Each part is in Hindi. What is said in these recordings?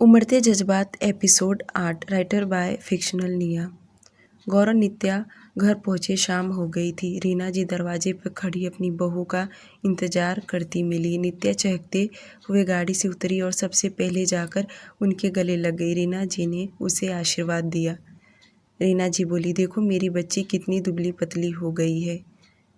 उमड़ते जज्बात एपिसोड 8 राइटर बाय फिक्शनल निया। गौरव नित्या घर पहुंचे शाम हो गई थी। रीना जी दरवाजे पर खड़ी अपनी बहू का इंतजार करती मिली। नित्या चहकते हुए गाड़ी से उतरी और सबसे पहले जाकर उनके गले लग गई। रीना जी ने उसे आशीर्वाद दिया। रीना जी बोली, देखो मेरी बच्ची कितनी दुबली पतली हो गई है।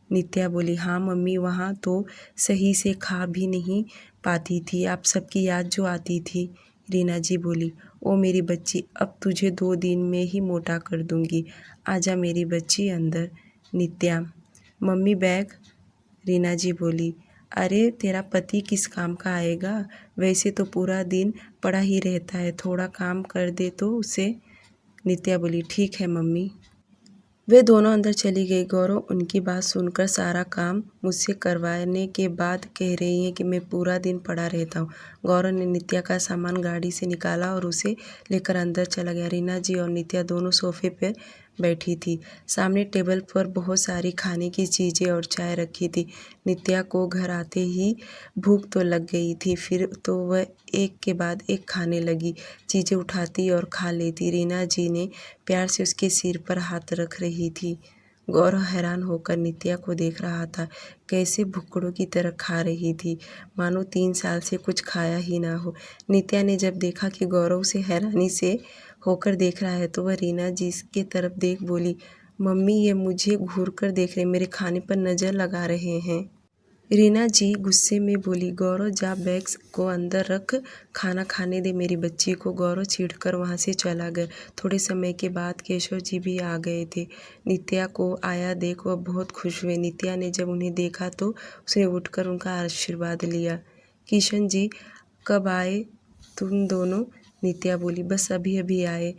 नित्या बोली, हाँ मम्मी, वहाँ तो सही से खा भी नहीं पाती थी, आप सबकी याद जो आती थी। रीना जी बोली, ओ मेरी बच्ची, अब तुझे 2 दिन में ही मोटा कर दूंगी, आजा मेरी बच्ची अंदर। नित्या, मम्मी बैग। रीना जी बोली, अरे तेरा पति किस काम का आएगा, वैसे तो पूरा दिन पड़ा ही रहता है, थोड़ा काम कर दे तो उसे। नित्या बोली, ठीक है मम्मी। वे दोनों अंदर चली गई। गौरव उनकी बात सुनकर सारा काम मुझसे करवाने के बाद कह रही हैं कि मैं पूरा दिन पड़ा रहता हूँ। गौरव ने नित्या का सामान गाड़ी से निकाला और उसे लेकर अंदर चला गया। रीना जी और नित्या दोनों सोफे पर बैठी थी। सामने टेबल पर बहुत सारी खाने की चीज़ें और चाय रखी थी। नित्या को घर आते ही भूख तो लग गई थी, फिर तो वह एक के बाद एक खाने लगी, चीज़ें उठाती और खा लेती। रीना जी ने प्यार से उसके सिर पर हाथ रख रही थी। गौरव हैरान होकर नित्या को देख रहा था, कैसे भुक्कड़ों की तरह खा रही थी, मानो 3 साल से कुछ खाया ही ना हो। नित्या ने जब देखा कि गौरव उसे हैरानी से होकर देख रहा है तो वह रीना जी की तरफ देख बोली, मम्मी ये मुझे घूर कर देख रहे, मेरे खाने पर नज़र लगा रहे हैं। रीना जी गुस्से में बोली, गौरव जा बैग्स को अंदर रख, खाना खाने दे मेरी बच्ची को। गौरव चिढ़कर वहाँ से चला गया। थोड़े समय के बाद केशव जी भी आ गए थे। नित्या को आया देख वह बहुत खुश हुए। नित्या ने जब उन्हें देखा तो उसने उठकर उनका आशीर्वाद लिया। किशन जी कब आए तुम दोनों? नित्या बोली, बस अभी अभी आए।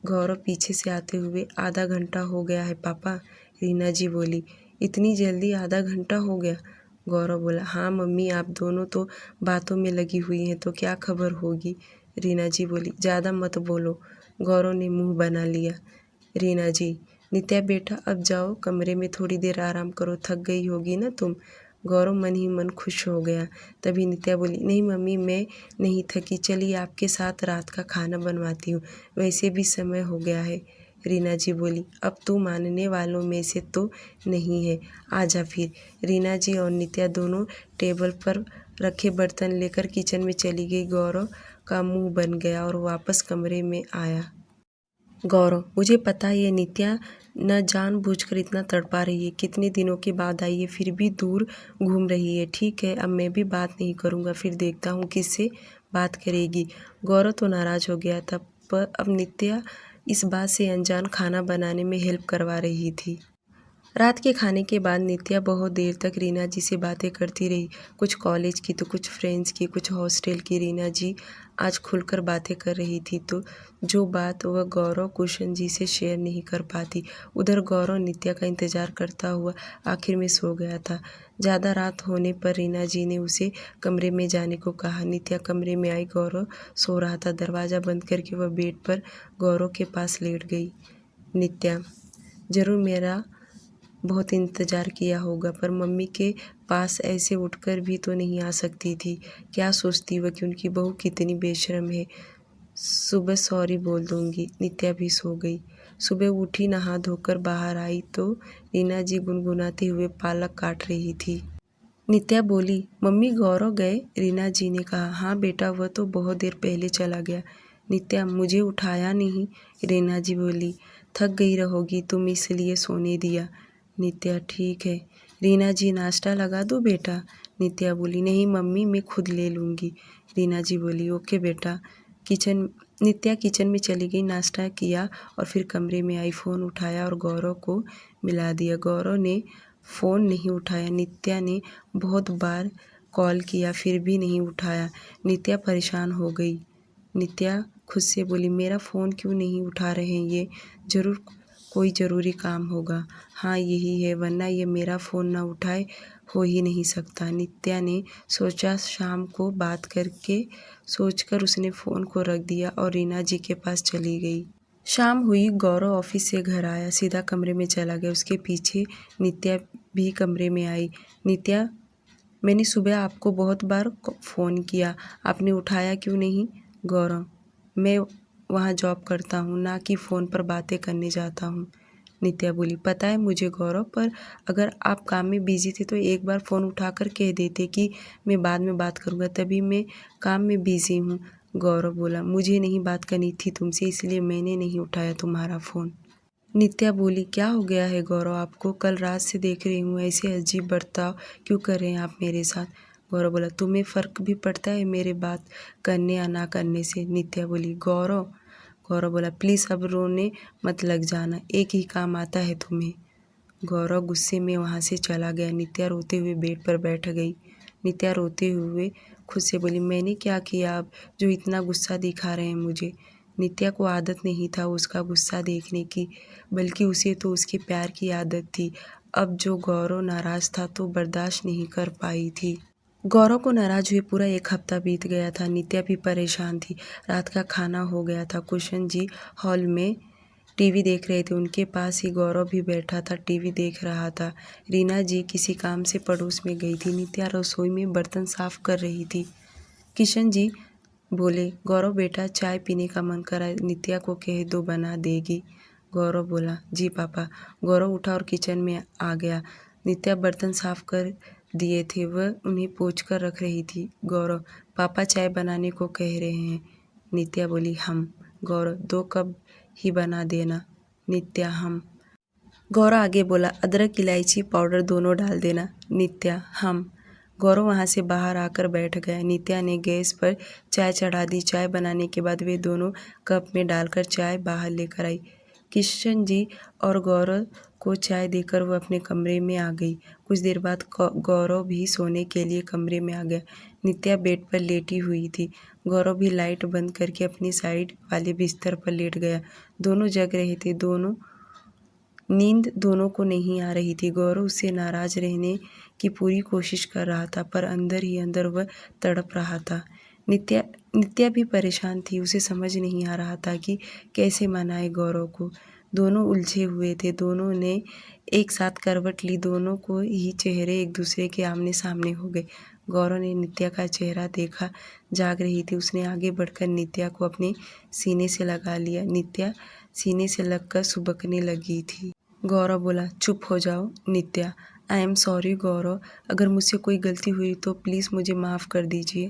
गौरव पीछे से आते हुए, आधा घंटा हो गया है पापा। रीना जी बोली, इतनी जल्दी आधा घंटा हो गया? गौरव बोला, हाँ मम्मी, आप दोनों तो बातों में लगी हुई हैं, तो क्या खबर होगी। रीना जी बोली, ज़्यादा मत बोलो। गौरव ने मुंह बना लिया। रीना जी, नित्या बेटा अब जाओ कमरे में, थोड़ी देर आराम करो, थक गई होगी ना तुम। गौरव मन ही मन खुश हो गया। तभी नित्या बोली, नहीं मम्मी, मैं नहीं थकी, चलिए आपके साथ रात का खाना बनवाती हूँ, वैसे भी समय हो गया है। रीना जी बोली, अब तू मानने वालों में से तो नहीं है, आजा फिर। रीना जी और नित्या दोनों टेबल पर रखे बर्तन लेकर किचन में चली गई। गौरव का मुंह बन गया और वापस कमरे में आया। गौरव, मुझे पता है ये नित्या न जानबूझकर इतना तड़पा रही है, कितने दिनों के बाद आई है, फिर भी दूर घूम रही है। ठीक है, अब मैं भी बात नहीं करूँगा, फिर देखता हूँ किससे बात करेगी। गौरव तो नाराज़ हो गया था, पर अब नित्या इस बात से अनजान खाना बनाने में हेल्प करवा रही थी। रात के खाने के बाद नित्या बहुत देर तक रीना जी से बातें करती रही, कुछ कॉलेज की तो कुछ फ्रेंड्स की, कुछ हॉस्टल की। रीना जी आज खुलकर बातें कर रही थी, तो जो बात वह गौरव कुशन जी से शेयर नहीं कर पाती। उधर गौरव नित्या का इंतज़ार करता हुआ आखिर में सो गया था। ज़्यादा रात होने पर रीना जी ने उसे कमरे में जाने को कहा। नित्या कमरे में आई, गौरव सो रहा था। दरवाज़ा बंद करके वह बेड पर गौरव के पास लेट गई। नित्या, ज़रूर मेरा बहुत इंतज़ार किया होगा, पर मम्मी के पास ऐसे उठकर भी तो नहीं आ सकती थी। क्या सोचती वह कि उनकी बहू कितनी बेशर्म है। सुबह सॉरी बोल दूंगी। नित्या भी सो गई। सुबह उठी, नहा धोकर बाहर आई तो रीना जी गुनगुनाते हुए पालक काट रही थी। नित्या बोली, मम्मी गौरव गए? रीना जी ने कहा, हाँ बेटा, वह तो बहुत देर पहले चला गया। नित्या, मुझे उठाया नहीं? रीना जी बोली, थक गई रहोगी तुम, इसलिए सोने दिया। नित्या, ठीक है। रीना जी, नाश्ता लगा दो बेटा? नित्या बोली, नहीं मम्मी, मैं खुद ले लूँगी। रीना जी बोली, ओके बेटा। नित्या किचन में चली गई, नाश्ता किया और फिर कमरे में आई, फ़ोन उठाया और गौरव को मिला दिया। गौरव ने फ़ोन नहीं उठाया। नित्या ने बहुत बार कॉल किया, फिर भी नहीं उठाया। नित्या परेशान हो गई। नित्या खुद से बोली, मेरा फ़ोन क्यों नहीं उठा रहे हैं ये, ज़रूर कोई ज़रूरी काम होगा। हाँ यही है, वरना ये मेरा फ़ोन ना उठाए हो ही नहीं सकता। नित्या ने सोचा शाम को बात करके, सोचकर उसने फ़ोन को रख दिया और रीना जी के पास चली गई। शाम हुई, गौरव ऑफिस से घर आया, सीधा कमरे में चला गया। उसके पीछे नित्या भी कमरे में आई। नित्या, मैंने सुबह आपको बहुत बार फ़ोन किया, आपने उठाया क्यों नहीं? गौरव, मैं वहाँ जॉब करता हूँ, ना कि फ़ोन पर बातें करने जाता हूँ। नित्या बोली, पता है मुझे गौरव, पर अगर आप काम में बिज़ी थे तो एक बार फ़ोन उठाकर कह देते कि मैं बाद में बात करूँगा, तभी मैं काम में बिज़ी हूँ। गौरव बोला, मुझे नहीं बात करनी थी तुमसे, इसलिए मैंने नहीं उठाया तुम्हारा फ़ोन। नित्या बोली, क्या हो गया है गौरव आपको? कल रात से देख रही हूँ, ऐसे अजीब बर्ताव क्यों कर रहे हैं आप मेरे साथ? गौरव बोला, तुम्हें फ़र्क भी पड़ता है मेरे बात करने या ना करने से? नित्या बोली, गौरव। गौरव बोला, प्लीज़ अब रोने मत लग जाना, एक ही काम आता है तुम्हें। गौरव गुस्से में वहाँ से चला गया। नित्या रोते हुए बेड पर बैठ गई। नित्या रोते हुए खुद से बोली, मैंने क्या किया अब जो इतना गुस्सा दिखा रहे हैं मुझे? नित्या को आदत नहीं था उसका गुस्सा देखने की, बल्कि उसे तो उसके प्यार की आदत थी। अब जो गौरव नाराज़ था तो बर्दाश्त नहीं कर पाई थी। गौरव को नाराज़ हुए पूरा 1 हफ्ता बीत गया था। नित्या भी परेशान थी। रात का खाना हो गया था। कुशन जी हॉल में टीवी देख रहे थे। उनके पास ही गौरव भी बैठा था, टीवी देख रहा था। रीना जी किसी काम से पड़ोस में गई थी। नित्या रसोई में बर्तन साफ कर रही थी। किशन जी बोले, गौरव बेटा चाय पीने का मन करा, नित्या को कह दो बना देगी। गौरव बोला, जी पापा। गौरव उठा और किचन में आ गया। नित्या बर्तन साफ कर दिए थे, वह उन्हें पोंछ कर रख रही थी। गौरव, पापा चाय बनाने को कह रहे हैं। नित्या बोली, हम। गौरव, 2 कप ही बना देना। नित्या, हम। गौरव आगे बोला, अदरक इलायची पाउडर दोनों डाल देना। नित्या, हम। गौरव वहाँ से बाहर आकर बैठ गया। नित्या ने गैस पर चाय चढ़ा दी। चाय बनाने के बाद वे दोनों कप में डालकर चाय बाहर लेकर आई। किशन जी और गौरव को चाय देकर वह अपने कमरे में आ गई। कुछ देर बाद गौरव भी सोने के लिए कमरे में आ गया। नित्या बेड पर लेटी हुई थी। गौरव भी लाइट बंद करके अपनी साइड वाले बिस्तर पर लेट गया। दोनों जग रहे थे। नींद दोनों को नहीं आ रही थी। गौरव उससे नाराज़ रहने की पूरी कोशिश कर रहा था, पर अंदर ही अंदर वह तड़प रहा था। नित्या भी परेशान थी। उसे समझ नहीं आ रहा था कि कैसे मनाए गौरव को। दोनों उलझे हुए थे। दोनों ने एक साथ करवट ली। दोनों को ही चेहरे एक दूसरे के आमने सामने हो गए। गौरव ने नित्या का चेहरा देखा, जाग रही थी। उसने आगे बढ़कर नित्या को अपने सीने से लगा लिया। नित्या सीने से लगकर सुबकने लगी थी। गौरव बोला, चुप हो जाओ। नित्या, आई एम सॉरी गौरव, अगर मुझसे कोई गलती हुई तो प्लीज़ मुझे माफ़ कर दीजिए।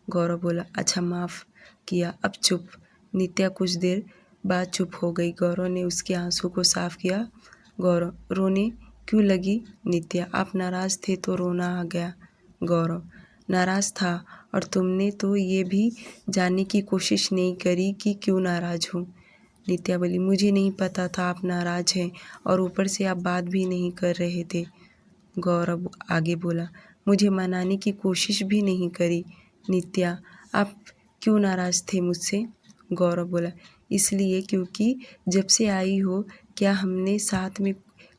गौरव बोला, अच्छा माफ़ किया, अब चुप। नित्या कुछ देर बाद चुप हो गई। गौरव ने उसके आंसू को साफ किया। गौरव, रोने क्यों लगी? नित्या, आप नाराज़ थे तो रोना आ गया। गौरव, नाराज़ था, और तुमने तो ये भी जानने की कोशिश नहीं करी कि क्यों नाराज़ हूँ। नित्या बोली, मुझे नहीं पता था आप नाराज़ हैं, और ऊपर से आप बात भी नहीं कर रहे थे। गौरव आगे बोला, मुझे मनाने की कोशिश भी नहीं करी। नित्या, आप क्यों नाराज़ थे मुझसे? गौरव बोला, इसलिए क्योंकि जब से आई हो क्या हमने साथ में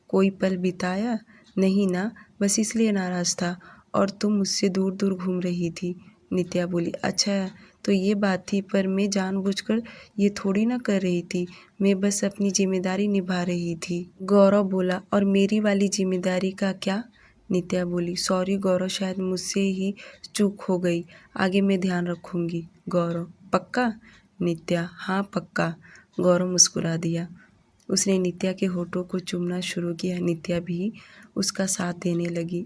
कोई पल बिताया? नहीं ना, बस इसलिए नाराज़ था, और तुम मुझसे दूर दूर घूम रही थी। नित्या बोली, अच्छा तो ये बात थी, पर मैं जानबूझकर ये थोड़ी ना कर रही थी, मैं बस अपनी जिम्मेदारी निभा रही थी। गौरव बोला, और मेरी वाली जिम्मेदारी का क्या? नित्या बोली, सॉरी गौरव, शायद मुझसे ही चूक हो गई, आगे मैं ध्यान रखूंगी। गौरव, पक्का? नित्या, हाँ पक्का। गौरव मुस्कुरा दिया। उसने नित्या के होठों को चूमना शुरू किया। नित्या भी उसका साथ देने लगी।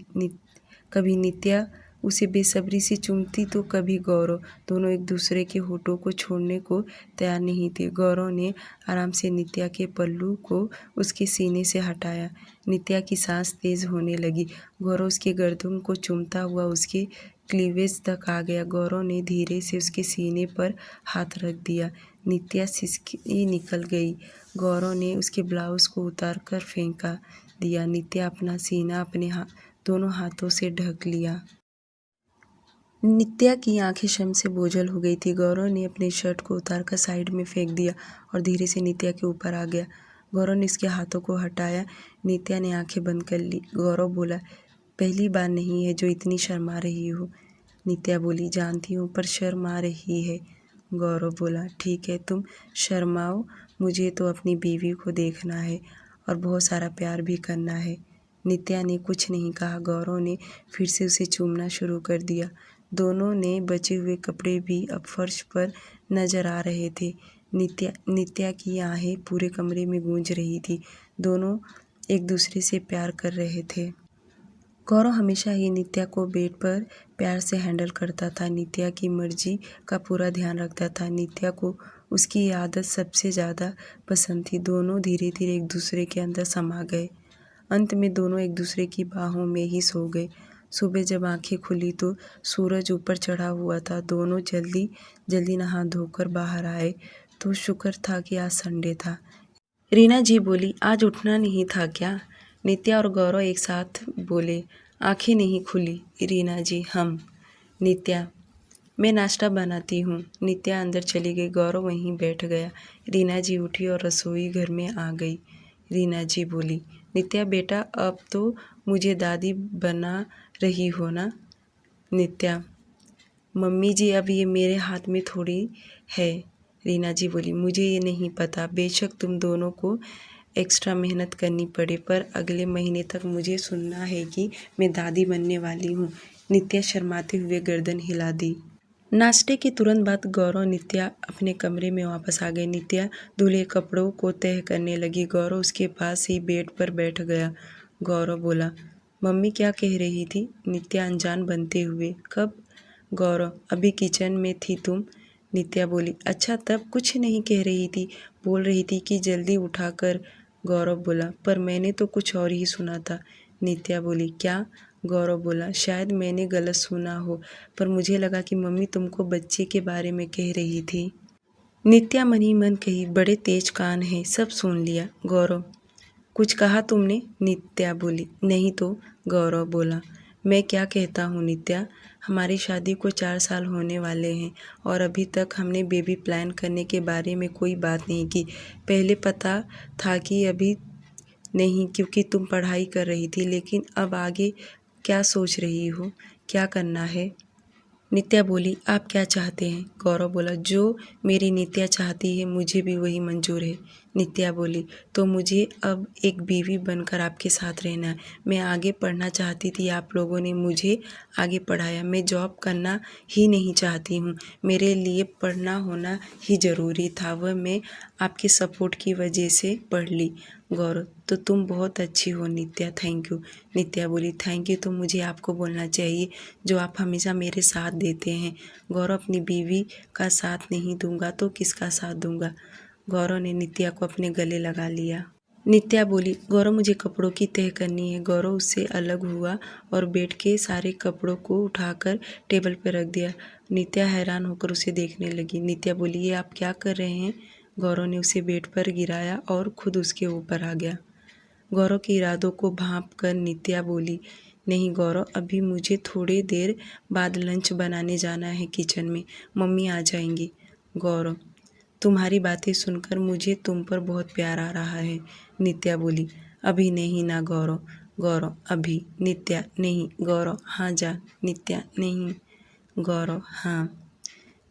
कभी नित्या उसे बेसब्री से चूमती तो कभी गौरव। दोनों एक दूसरे के होठों को छोड़ने को तैयार नहीं थे। गौरव ने आराम से नित्या के पल्लू को उसके सीने से हटाया। नित्या की सांस तेज होने लगी। गौरव उसके गर्दन को चूमता हुआ उसके क्लीवेज तक आ गया। गौरव ने धीरे से उसके सीने पर हाथ रख दिया। नित्या सिसकी निकल गई। गौरव ने उसके ब्लाउज को उतार कर फेंका दिया। नित्या अपना सीना अपने दोनों हाथों से ढक लिया। नित्या की आंखें शर्म से बोझल हो गई थी। गौरव ने अपने शर्ट को उतारकर साइड में फेंक दिया और धीरे से नित्या के ऊपर आ गया। गौरव ने उसके हाथों को हटाया। नित्या ने आंखें बंद कर ली। गौरव बोला, पहली बार नहीं है जो इतनी शर्मा रही हो। नित्या बोली, जानती हूँ, पर शर्म आ रही है। गौरव बोला, ठीक है तुम शर्माओ, मुझे तो अपनी बीवी को देखना है और बहुत सारा प्यार भी करना है। नित्या ने कुछ नहीं कहा। गौरव ने फिर से उसे चूमना शुरू कर दिया। दोनों ने बचे हुए कपड़े भी अब फर्श पर नजर आ रहे थे। नित्या की आहें पूरे कमरे में गूंज रही थी। दोनों एक दूसरे से प्यार कर रहे थे। गौरव हमेशा ही नित्या को बेड पर प्यार से हैंडल करता था। नित्या की मर्जी का पूरा ध्यान रखता था। नित्या को उसकी ये आदत सबसे ज़्यादा पसंद थी। दोनों धीरे धीरे एक दूसरे के अंदर समा गए। अंत में दोनों एक दूसरे की बाहों में ही सो गए। सुबह जब आंखें खुली तो सूरज ऊपर चढ़ा हुआ था। दोनों जल्दी जल्दी नहा धोकर बाहर आए तो शुक्र था कि आज संडे था। रीना जी बोली, आज उठना नहीं था क्या? नित्या और गौरव एक साथ बोले। आंखें नहीं खुली रीना जी। हम नित्या, मैं नाश्ता बनाती हूँ। नित्या अंदर चली गई। गौरव वहीं बैठ गया। रीना जी उठी और रसोई घर में आ गई। रीना जी बोली, नित्या बेटा, अब तो मुझे दादी बना रही हो ना? नित्या, मम्मी जी अब ये मेरे हाथ में थोड़ी है। रीना जी बोली, मुझे ये नहीं पता। बेशक तुम दोनों को एक्स्ट्रा मेहनत करनी पड़े, पर अगले महीने तक मुझे सुनना है कि मैं दादी बनने वाली हूँ। नित्या शर्माते हुए गर्दन हिला दी। नाश्ते के तुरंत बाद गौरव नित्या अपने कमरे में वापस आ गए। नित्या धुले कपड़ों को तह करने लगी। गौरव उसके पास ही बेड पर बैठ गया। गौरव बोला, मम्मी क्या कह रही थी? नित्या अनजान बनते हुए, कब? गौरव, अभी किचन में थी तुम। नित्या बोली, अच्छा तब कुछ नहीं कह रही थी, बोल रही थी कि जल्दी उठाकर। गौरव बोला, पर मैंने तो कुछ और ही सुना था। नित्या बोली, क्या? गौरव बोला, शायद मैंने गलत सुना हो, पर मुझे लगा कि मम्मी तुमको बच्चे के बारे में कह रही थी। नित्या मन ही मन कही, बड़े तेज कान हैं, सब सुन लिया। गौरव, कुछ कहा तुमने? नित्या बोली, नहीं तो। गौरव बोला, मैं क्या कहता हूँ नित्या, हमारी शादी को 4 साल होने वाले हैं और अभी तक हमने बेबी प्लान करने के बारे में कोई बात नहीं की। पहले पता था कि अभी नहीं, क्योंकि तुम पढ़ाई कर रही थी, लेकिन अब आगे क्या सोच रही हो, क्या करना है? नित्या बोली, आप क्या चाहते हैं? गौरव बोला, जो मेरी नित्या चाहती है मुझे भी वही मंजूर है। नित्या बोली, तो मुझे अब एक बीवी बनकर आपके साथ रहना है। मैं आगे पढ़ना चाहती थी, आप लोगों ने मुझे आगे पढ़ाया। मैं जॉब करना ही नहीं चाहती हूँ, मेरे लिए पढ़ना होना ही ज़रूरी था, वह मैं आपके सपोर्ट की वजह से पढ़ ली। गौरव, तो तुम बहुत अच्छी हो नित्या, थैंक यू। नित्या बोली, थैंक यू तो मुझे आपको बोलना चाहिए, जो आप हमेशा मेरे साथ देते हैं। गौरव, अपनी बीवी का साथ नहीं दूंगा तो किसका साथ दूंगा? गौरव ने नित्या को अपने गले लगा लिया। नित्या बोली, गौरव मुझे कपड़ों की तह करनी है। गौरव उससे अलग हुआ और बेड के सारे कपड़ों को उठाकर टेबल पर रख दिया। नित्या हैरान होकर उसे देखने लगी। नित्या बोली, ये आप क्या कर रहे हैं? गौरव ने उसे बेड पर गिराया और खुद उसके ऊपर आ गया। गौरव के इरादों को भांप कर नित्या बोली, नहीं गौरव, अभी मुझे थोड़ी देर बाद लंच बनाने जाना है किचन में, मम्मी आ जाएंगी। गौरव, तुम्हारी बातें सुनकर मुझे तुम पर बहुत प्यार आ रहा है। नित्या बोली, अभी नहीं ना गौरव। गौरव, अभी। नित्या, नहीं। गौरव, हाँ जा। नित्या, नहीं। गौरव, हाँ।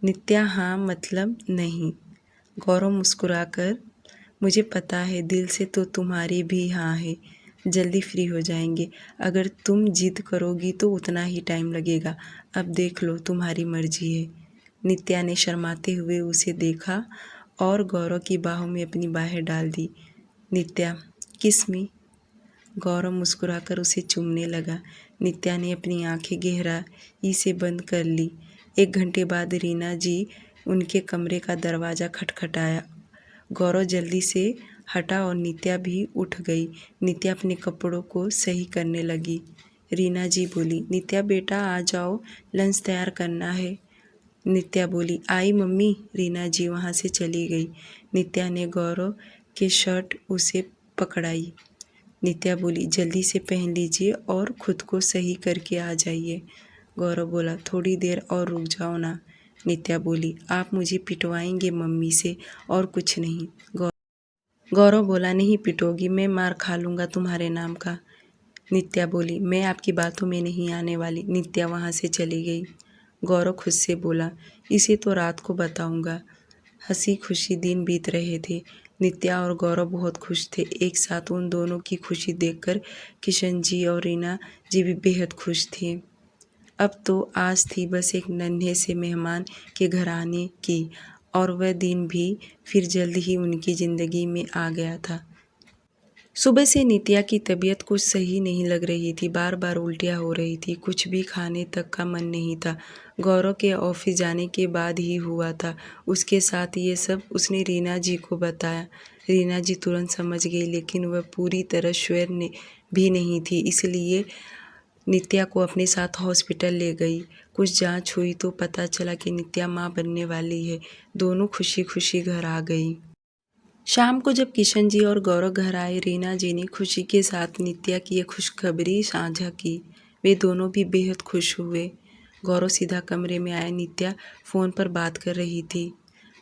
नित्या, हाँ मतलब नहीं। गौरव मुस्कुराकर, मुझे पता है, दिल से तो तुम्हारी भी हाँ है। जल्दी फ्री हो जाएंगे। अगर तुम जिद करोगी तो उतना ही टाइम लगेगा। अब देख लो, तुम्हारी मर्जी है। नित्या ने शर्माते हुए उसे देखा और गौरव की बाहों में अपनी बाहें डाल दी। नित्या, किस मी। गौरव मुस्कुराकर उसे चूमने लगा। नित्या ने अपनी आंखें गहराई से बंद कर ली। 1 घंटे बाद रीना जी उनके कमरे का दरवाज़ा खटखटाया। गौरव जल्दी से हटा और नित्या भी उठ गई। नित्या अपने कपड़ों को सही करने लगी। रीना जी बोली, नित्या बेटा आ जाओ, लंच तैयार करना है। नित्या बोली, आई मम्मी। रीना जी वहाँ से चली गई। नित्या ने गौरव के शर्ट उसे पकड़ाई। नित्या बोली, जल्दी से पहन लीजिए और खुद को सही करके आ जाइए। गौरव बोला, थोड़ी देर और रुक जाओ ना। नित्या बोली, आप मुझे पिटवाएंगे मम्मी से और कुछ नहीं। गौरव बोला, नहीं पिटोगी, मैं मार खा लूँगा तुम्हारे नाम का। नित्या बोली, मैं आपकी बातों में नहीं आने वाली। नित्या वहाँ से चली गई। गौरव खुद से बोला, इसे तो रात को बताऊँगा। हंसी खुशी दिन बीत रहे थे। नित्या और गौरव बहुत खुश थे। एक साथ उन दोनों की खुशी देखकर किशन जी और रीना जी भी बेहद खुश थे। अब तो आस थी बस एक नन्हे से मेहमान के घर आने की, और वह दिन भी फिर जल्द ही उनकी ज़िंदगी में आ गया था। सुबह से नित्या की तबीयत कुछ सही नहीं लग रही थी, बार बार उल्टियाँ हो रही थी, कुछ भी खाने तक का मन नहीं था। गौरव के ऑफिस जाने के बाद ही हुआ था। उसके साथ ये सब उसने रीना जी को बताया। रीना जी तुरंत समझ गई, लेकिन वह पूरी तरह श्योर भी नहीं थी, इसलिए नित्या को अपने साथ हॉस्पिटल ले गई। कुछ जांच हुई तो पता चला कि नित्या माँ बनने वाली है। दोनों खुशी खुशी घर आ गई। शाम को जब किशन जी और गौरव घर आए, रीना जी ने खुशी के साथ नित्या की यह खुशखबरी साझा की। वे दोनों भी बेहद खुश हुए। गौरव सीधा कमरे में आया। नित्या फ़ोन पर बात कर रही थी।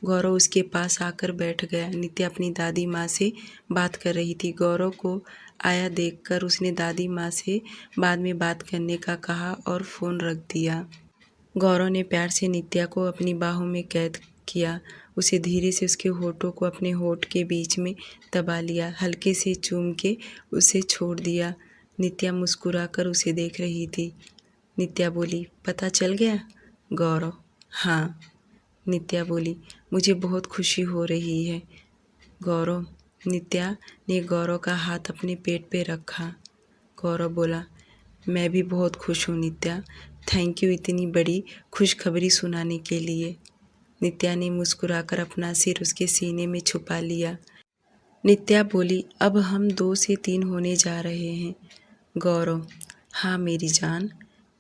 गौरव उसके पास आकर बैठ गया। नित्या अपनी दादी माँ से बात कर रही थी। गौरव को आया देखकर उसने दादी माँ से बाद में बात करने का कहा और फ़ोन रख दिया। गौरव ने प्यार से नित्या को अपनी बाहों में कैद किया। उसे धीरे से उसके होठों को अपने होठ के बीच में दबा लिया। हल्के से चूम के उसे छोड़ दिया। नित्या मुस्कुराकर उसे देख रही थी। नित्या बोली, पता चल गया? गौरव, हाँ। नित्या बोली, मुझे बहुत खुशी हो रही है। गौरव, नित्या ने गौरव का हाथ अपने पेट पे रखा। गौरव बोला, मैं भी बहुत खुश हूँ नित्या, थैंक यू इतनी बड़ी खुशखबरी सुनाने के लिए। नित्या ने मुस्कुराकर अपना सिर उसके सीने में छुपा लिया। नित्या बोली, अब हम 2 से 3 होने जा रहे हैं। गौरव, हाँ मेरी जान।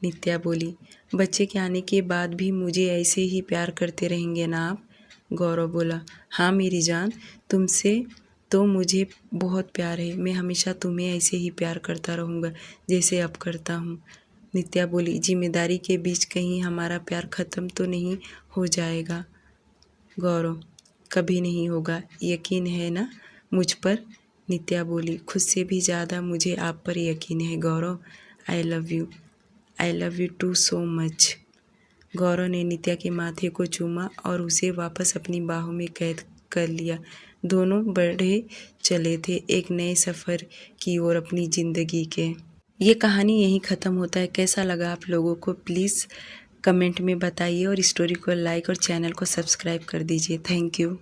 नित्या बोली, बच्चे के आने के बाद भी मुझे ऐसे ही प्यार करते रहेंगे ना आप? गौरव बोला, हाँ मेरी जान, तुमसे तो मुझे बहुत प्यार है। मैं हमेशा तुम्हें ऐसे ही प्यार करता रहूँगा जैसे अब करता हूँ। नित्या बोली, जिम्मेदारी के बीच कहीं हमारा प्यार ख़त्म तो नहीं हो जाएगा? गौरव, कभी नहीं होगा, यकीन है ना मुझ पर? नित्या बोली, खुद से भी ज़्यादा मुझे आप पर यकीन है Gaurav. I love you too so much. Gaurav ने नित्या के माथे को चूमा और उसे वापस अपनी बाहों में कैद कर लिया। दोनों बढ़े चले थे एक नए सफ़र की ओर अपनी ज़िंदगी के। ये कहानी यहीं ख़त्म होता है। कैसा लगा आप लोगों को प्लीज़ कमेंट में बताइए, और स्टोरी को लाइक और चैनल को सब्सक्राइब कर दीजिए। Thank you.